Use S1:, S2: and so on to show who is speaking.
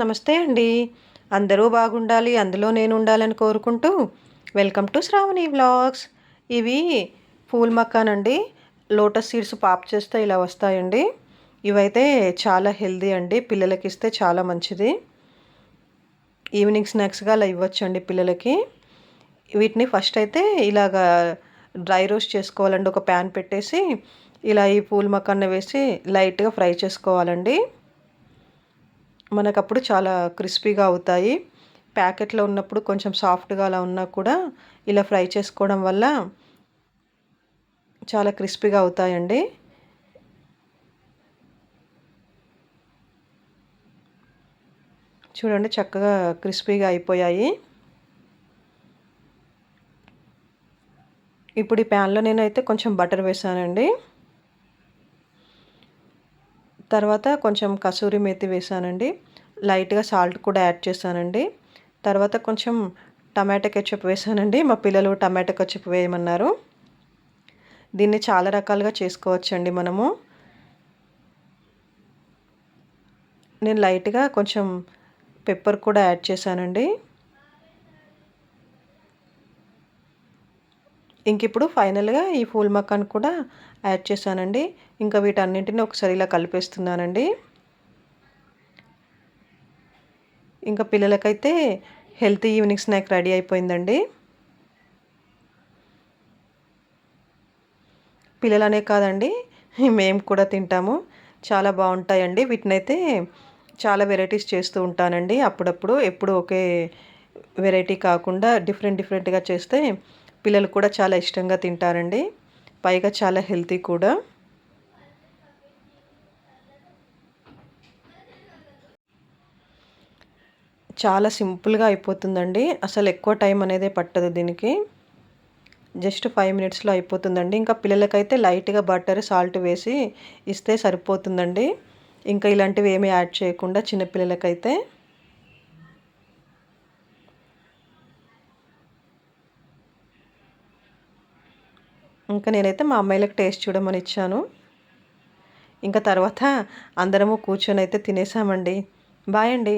S1: నమస్తే అండి. అందరూ బాగుండాలి, అందులో నేను ఉండాలని కోరుకుంటూ వెల్కమ్ టు శ్రావణి వ్లాగ్స్. ఇవి పూల్ మక్కానండి. లోటస్ సీడ్స్ పాప్ చేస్తే ఇలా వస్తాయండి. ఇవైతే చాలా హెల్దీ అండి. పిల్లలకి ఇస్తే చాలా మంచిది. ఈవినింగ్ స్నాక్స్గా అలా ఇవ్వచ్చండి పిల్లలకి. వీటిని ఫస్ట్ అయితే ఇలాగా డ్రై రోస్ట్ చేసుకోవాలండి. ఒక ప్యాన్ పెట్టేసి ఇలా ఈ పూల్ మక్కాన్ని వేసి లైట్గా ఫ్రై చేసుకోవాలండి. మనకప్పుడు చాలా క్రిస్పీగా అవుతాయి. ప్యాకెట్లో ఉన్నప్పుడు కొంచెం సాఫ్ట్గా అలా ఉన్నా కూడా ఇలా ఫ్రై చేసుకోవడం వల్ల చాలా క్రిస్పీగా అవుతాయండి. చూడండి చక్కగా క్రిస్పీగా అయిపోయాయి. ఇప్పుడు ఈ ప్యాన్లో నేనైతే కొంచెం బటర్ వేసానండి. తర్వాత కొంచెం కసూరి మేతి వేసానండి. లైట్గా సాల్ట్ కూడా యాడ్ చేశానండి. తర్వాత కొంచెం టమాటా కెచప్ వేసానండి. మా పిల్లలు టమాటా కెచప్ వేయమన్నారు. దీన్ని చాలా రకాలుగా చేసుకోవచ్చండి మనము. నేను లైట్గా కొంచెం పెప్పర్ కూడా యాడ్ చేశానండి. ఇంకిప్పుడు ఫైనల్గా ఈ పూల్ మక్కాను కూడా యాడ్ చేశానండి. ఇంకా వీటన్నింటిని ఒకసారి ఇలా కలిపేస్తున్నానండి. ఇంకా పిల్లలకైతే హెల్తీ ఈవినింగ్ స్నాక్ రెడీ అయిపోయిందండి. పిల్లలనే కాదండి, మేము కూడా తింటాము. చాలా బాగుంటాయండి. వీటినైతే చాలా వెరైటీస్ చేస్తూ ఉంటానండి అప్పుడప్పుడు. ఎప్పుడు ఒకే వెరైటీ కాకుండా డిఫరెంట్‌గా చేస్తే పిల్లలు కూడా చాలా ఇష్టంగా తింటారండి. పైగా చాలా హెల్తీ కూడా. చాలా సింపుల్‌గా అయిపోతుందండి. అసలు ఎక్కువ టైం అనేదే పట్టదు దీనికి. జస్ట్ 5 మినిట్స్‌లో అయిపోతుందండి. ఇంకా పిల్లలకైతే లైట్‌గా బటర్, సాల్ట్ వేసి ఇస్తే సరిపోతుందండి. ఇంకా ఇలాంటివి ఏమీ యాడ్ చేయకుండా చిన్న పిల్లలకైతే. ఇంకా నేనైతే మా అమ్మాయిలకి టేస్ట్ చూడమని ఇచ్చాను. ఇంకా తర్వాత అందరము కూర్చొని అయితే తినేసామండి. బాయ్ అండి.